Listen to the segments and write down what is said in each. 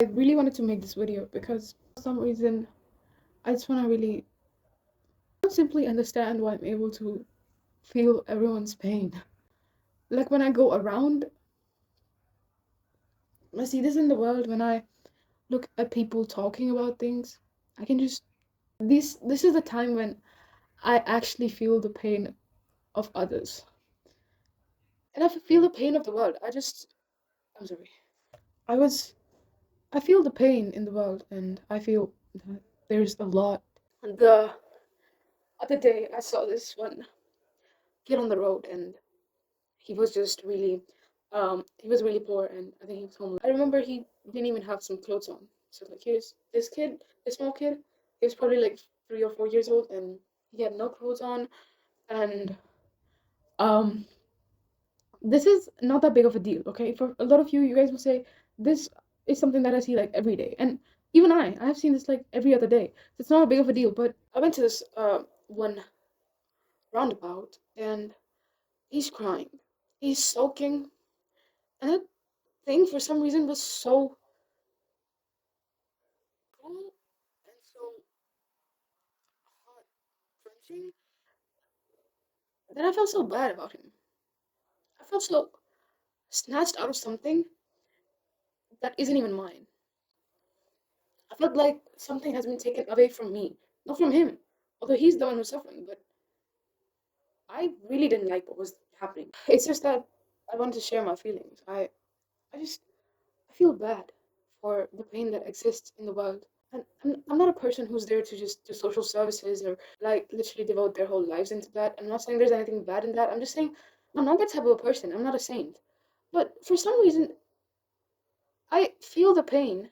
I really wanted to make this video because for some reason I just want to really not simply understand why I'm able to feel everyone's pain. Like when I go around, I see this in the world when I look at people talking about things. I can just this is the time when I actually feel the pain of others. And I feel the pain of the world. I'm sorry. I was I feel the pain in the world and I feel that there's a lot. The other day I saw this one kid on the road and he was just really he was really poor and I think he was homeless. I remember he didn't even have some clothes on. So like here's this kid, this small kid, he was probably like 3 or 4 years old and he had no clothes on and um this is not that big of a deal, okay? For a lot of you, you guys will say this is something that I see like every day. And even I have seen this like every other day. So it's not a big of a deal, but I went to this one roundabout and he's crying. He's soaking and that thing for some reason was so cool and so heart wrenching that I felt so bad about him. I felt so snatched out of something that isn't even mine. I felt like something has been taken away from me, not from him. Although he's the one who's suffering, but I really didn't like what was happening. It's just that I want to share my feelings. I feel bad for the pain that exists in the world. And I'm not a person who's there to just do social services or like literally devote their whole lives into that. I'm not saying there's anything bad in that. I'm just saying I'm not that type of a person. I'm not a saint. But for some reason, I feel the pain,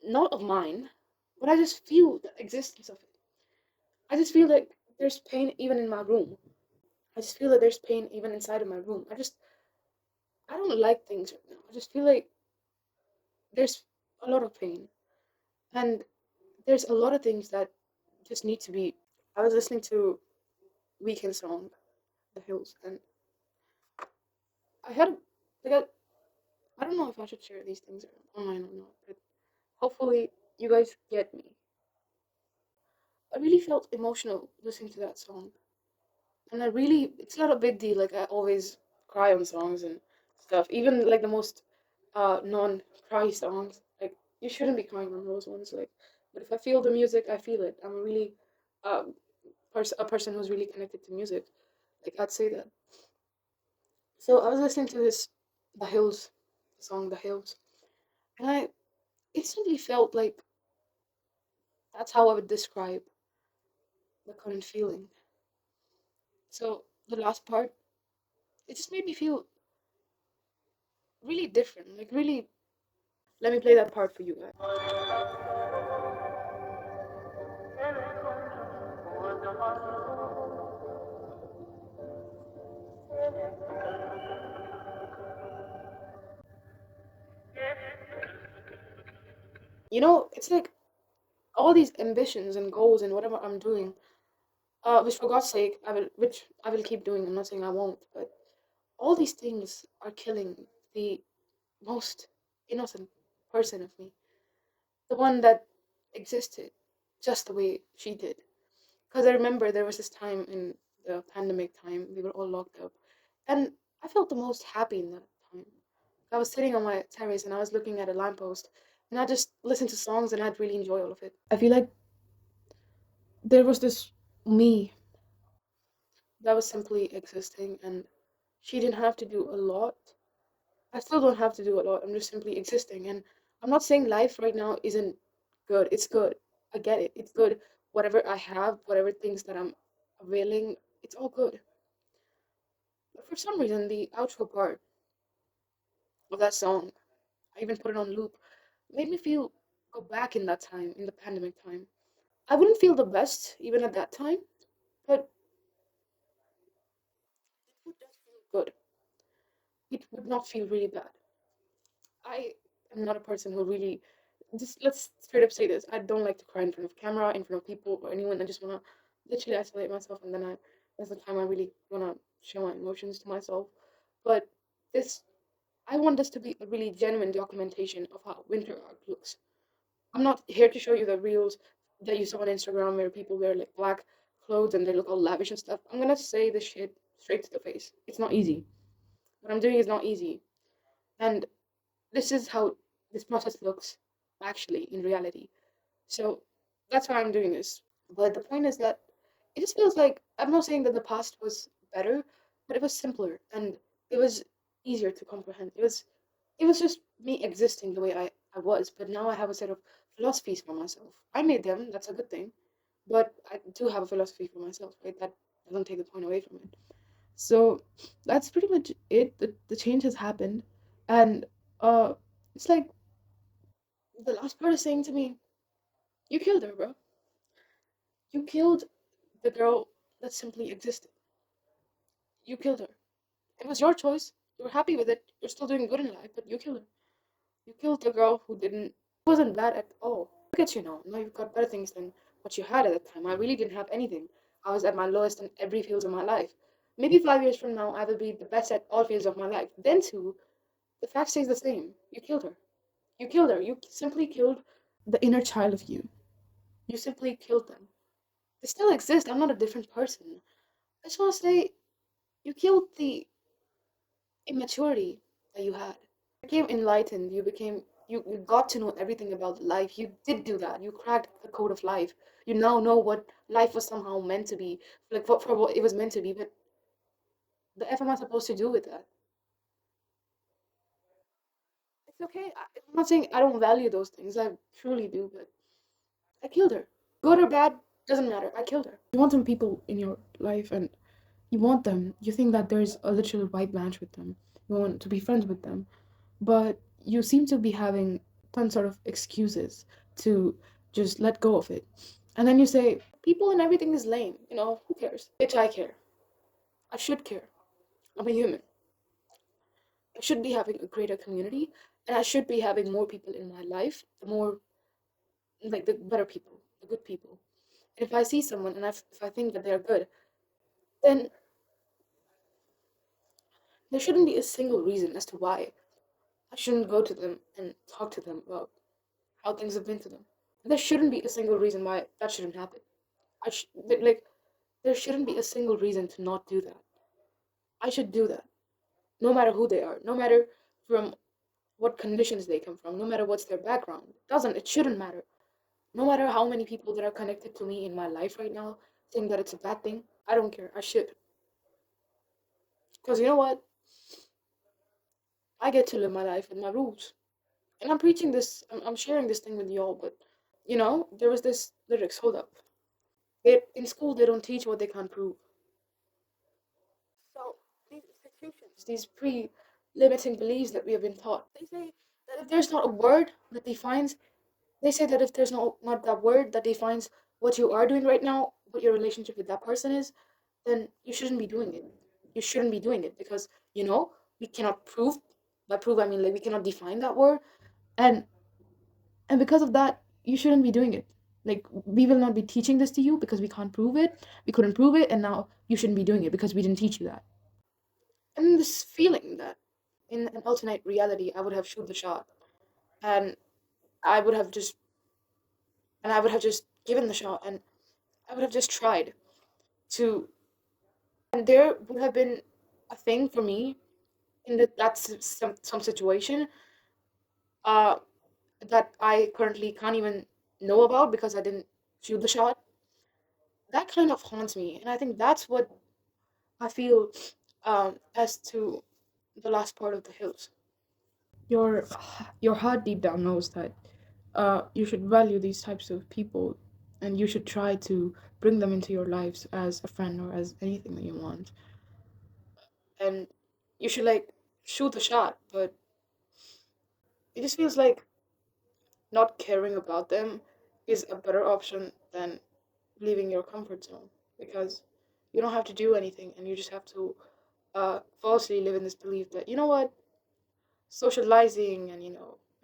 not of mine, but I just feel the existence of it. I just feel like there's pain even in my room. I just feel that there's pain even inside of my room. I don't like things right now. I just feel like there's a lot of pain and there's a lot of things that just need to be. I was listening to Weekend song, The Hills, and I had like I don't know if I should share these things online or not, but hopefully you guys get me. I really felt emotional listening to that song, and it's not a big deal. Like I always cry on songs and stuff, even like the most non-cry songs. Like you shouldn't be crying on those ones. Like, but if I feel the music, I feel it. I'm a really um a person who's really connected to music. Like I'd say that. So I was listening to this The Hills song, The Hills, and I instantly felt like that's how I would describe the current feeling. So the last part, it just made me feel really different. Like really, let me play that part for you guys. It's like all these ambitions and goals and whatever I'm doing, which for God's sake, which I will keep doing. I'm not saying I won't, but all these things are killing the most innocent person of me, the one that existed just the way she did. Because I remember there was this time in the pandemic time, we were all locked up, and I felt the most happy in that time. I was sitting on my terrace and I was looking at a lamppost, and I just listened to songs and I'd really enjoy all of it. I feel like there was this me that was simply existing, and she didn't have to do a lot. I still don't have to do a lot. I'm just simply existing, and I'm not saying life right now isn't good. It's good. I get it. It's good. Whatever I have, whatever things that I'm availing, it's all good. But for some reason, the outro part of that song, I even put it on loop, made me feel go back in that time, in the pandemic time. I wouldn't feel the best even at that time, but it would just feel good. It would not feel really bad. I am not a person who really just let's straight up say this. I don't like to cry in front of camera, in front of people or anyone. I just wanna literally isolate myself and then that's the time I really wanna show my emotions to myself. But this I want this to be a really genuine documentation of how winter art looks. I'm not here to show you the reels that you saw on Instagram where people wear like black clothes and they look all lavish and stuff. I'm gonna say this shit straight to the face. It's not easy. What I'm doing is not easy. And this is how this process looks actually in reality. So that's why I'm doing this. But the point is that it just feels like I'm not saying that the past was better, but it was simpler and it was easier to comprehend. It was just me existing the way I was, but now I have a set of philosophies for myself. I made them, that's a good thing, but I do have a philosophy for myself, right? That doesn't take the point away from it. So that's pretty much it. The change has happened. And uh it's like the last part is saying to me, you killed her, bro. You killed the girl that simply existed. You killed her. It was your choice. You were happy with it. You're still doing good in life, but you killed her. You killed the girl who didn't wasn't bad at all. Look at you now. Now you've got better things than what you had at that time. I really didn't have anything. I was at my lowest in every field of my life. Maybe 5 years from now, I will be the best at all fields of my life. Then too, the fact stays the same. You killed her. You killed her. You simply killed the inner child of you. You simply killed them. They still exist. I'm not a different person. I just want to say, you killed the immaturity that you had. You became enlightened. You got to know everything about life. You did do that. You cracked the code of life. You now know what life was somehow meant to be, like for what it was meant to be. But the F am I supposed to do with that? It's okay. I'm not saying I don't value those things. I truly do, but I killed her. Good or bad, doesn't matter. I killed her. You want some people in your life and you want them. You think that there's a literal white match with them. You want to be friends with them. But you seem to be having some sort of excuses to just let go of it. And then you say, people and everything is lame. Who cares? Bitch, I care. I should care. I'm a human. I should be having a greater community and I should be having more people in my life, the more, like, the better people, the good people. And if I see someone and if I think that they're good, then there shouldn't be a single reason as to why I shouldn't go to them and talk to them about how things have been to them. There shouldn't be a single reason why that shouldn't happen. Like, there shouldn't be a single reason to not do that. I should do that, no matter who they are, no matter from what conditions they come from, no matter what's their background. It shouldn't matter. No matter how many people that are connected to me in my life right now think that it's a bad thing, I don't care. I should. Because you know what? I get to live my life with my rules. And I'm preaching this, I'm sharing this thing with y'all, but there was this lyrics, hold up. In school, they don't teach what they can't prove. So these institutions, these pre-limiting beliefs that we have been taught, they say that if there's not a word that defines, they say that if there's not that word that defines what you are doing right now, what your relationship with that person is, then you shouldn't be doing it. You shouldn't be doing it because we cannot prove. By prove, I mean like we cannot define that word, and because of that, you shouldn't be doing it. Like we will not be teaching this to you because we can't prove it. We couldn't prove it, and now you shouldn't be doing it because we didn't teach you that. And this feeling that in an alternate reality I would have shoot the shot and I would have just I would have just given the shot and I would have just tried to and there would have been a thing for me in some situation uh that I currently can't even know about because I didn't shoot the shot. That kind of haunts me and I think that's what I feel as to the last part of the hills. Your your heart deep down knows that you should value these types of people and you should try to bring them into your lives as a friend or as anything that you want. And you should like shoot the shot, but it just feels like not caring about them is a better option than leaving your comfort zone because you don't have to do anything and you just have to falsely live in this belief that you know what socializing and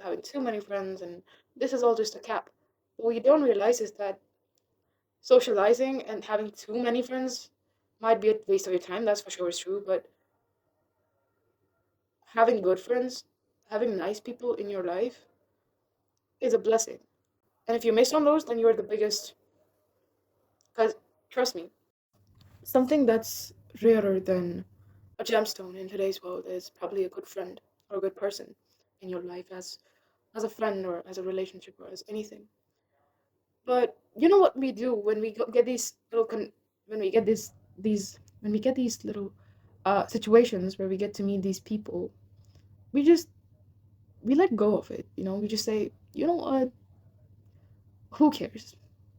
having too many friends and this is all just a cap. But what you don't realize is that socializing and having too many friends might be a waste of your time. That's for sure is true. But having good friends, having nice people in your life is a blessing. And if you miss on those, then you're the biggest. Because trust me, something that's rarer than a gemstone in today's world is probably a good friend or a good person in your life as a friend or as a relationship or as anything. But you know what we do when we get these when we get these when we get these little situations where we get to meet these people, we just we let go of it. We just say, you know what, who cares?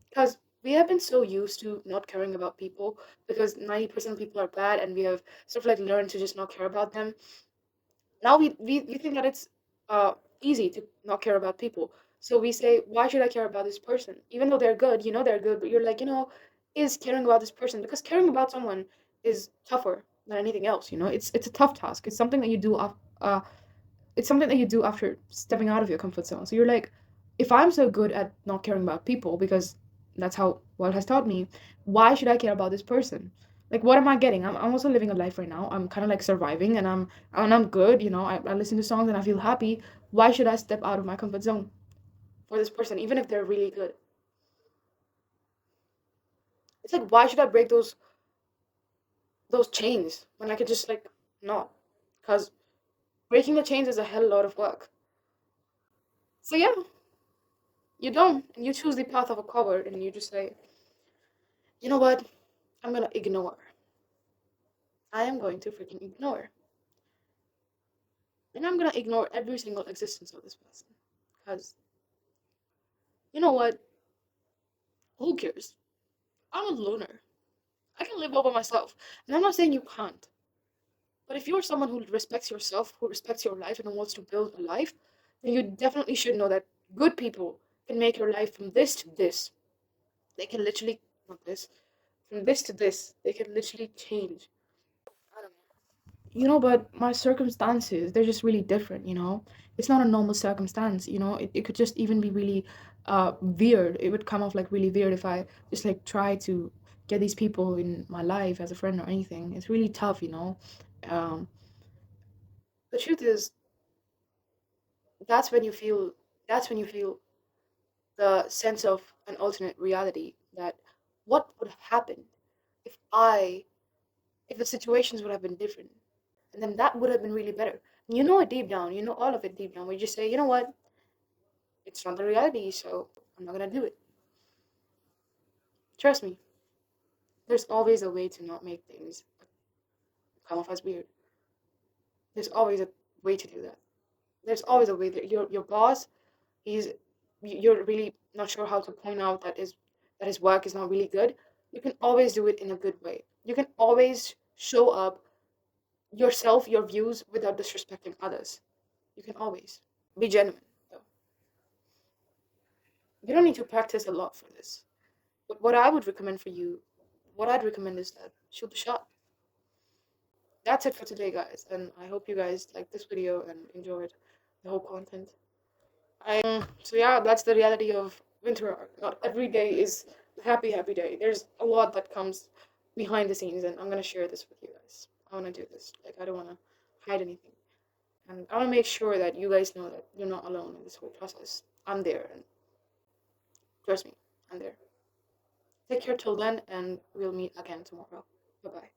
Because we have been so used to not caring about people because 90% of people are bad and we have sort of like learned to just not care about them. Now we think that it's easy to not care about people. So we say, why should I care about this person? Even though they're good, they're good, but you're like, is caring about this person because caring about someone is tougher than anything else. It's a tough task. It's something that you do it's something that you do after stepping out of your comfort zone. So you're like, if I'm so good at not caring about people because that's how world has taught me, why should I care about this person? Like, what am I getting? I'm also living a life right now. I'm kind of like surviving, and I'm good. I listen to songs and I feel happy. Why should I step out of my comfort zone for this person, even if they're really good? It's like, why should I break those chains when I could just like not? Because breaking the chains is a hell lot of work. So yeah, you don't, and you choose the path of a coward, and you just say, you know what? I'm gonna ignore. I am going to freaking ignore. And I'm gonna ignore every single existence of this person. Because, you know what? Who cares? I'm a loner. I can live all by myself. And I'm not saying you can't. But if you're someone who respects yourself, who respects your life, and who wants to build a life, then you definitely should know that good people can make your life from this to this. They can literally, not this, from this to this. They can literally change. I don't know. But my circumstances, they're just really different. It's not a normal circumstance. It could just even be really weird. It would come off like really weird if I just like try to get these people in my life as a friend or anything. It's really tough. Um, the truth is, that's when you feel, that's when you feel the sense of an alternate reality that what would have happened if if the situations would have been different. And then that would have been really better. And you know it deep down, you know all of it deep down. We just say, you know what, it's not the reality, so I'm not gonna do it. Trust me, there's always a way to not make things come off as weird. There's always a way to do that. There's always a way that your boss, he's you're really not sure how to point out that his work is not really good. You can always do it in a good way. You can always show up yourself, your views without disrespecting others. You can always be genuine though. You don't need to practice a lot for this. But what I would recommend for you, what I'd recommend is that shoot the shot. That's it for today, guys. And I hope you guys liked this video and enjoyed the whole content. So yeah, that's the reality of winter art. Not every day is a happy, happy day. There's a lot that comes behind the scenes, and I'm gonna share this with you guys. I wanna do this. Like, I don't wanna hide anything. And I wanna make sure that you guys know that you're not alone in this whole process. I'm there, and trust me, I'm there. Take care till then, and we'll meet again tomorrow. Bye bye.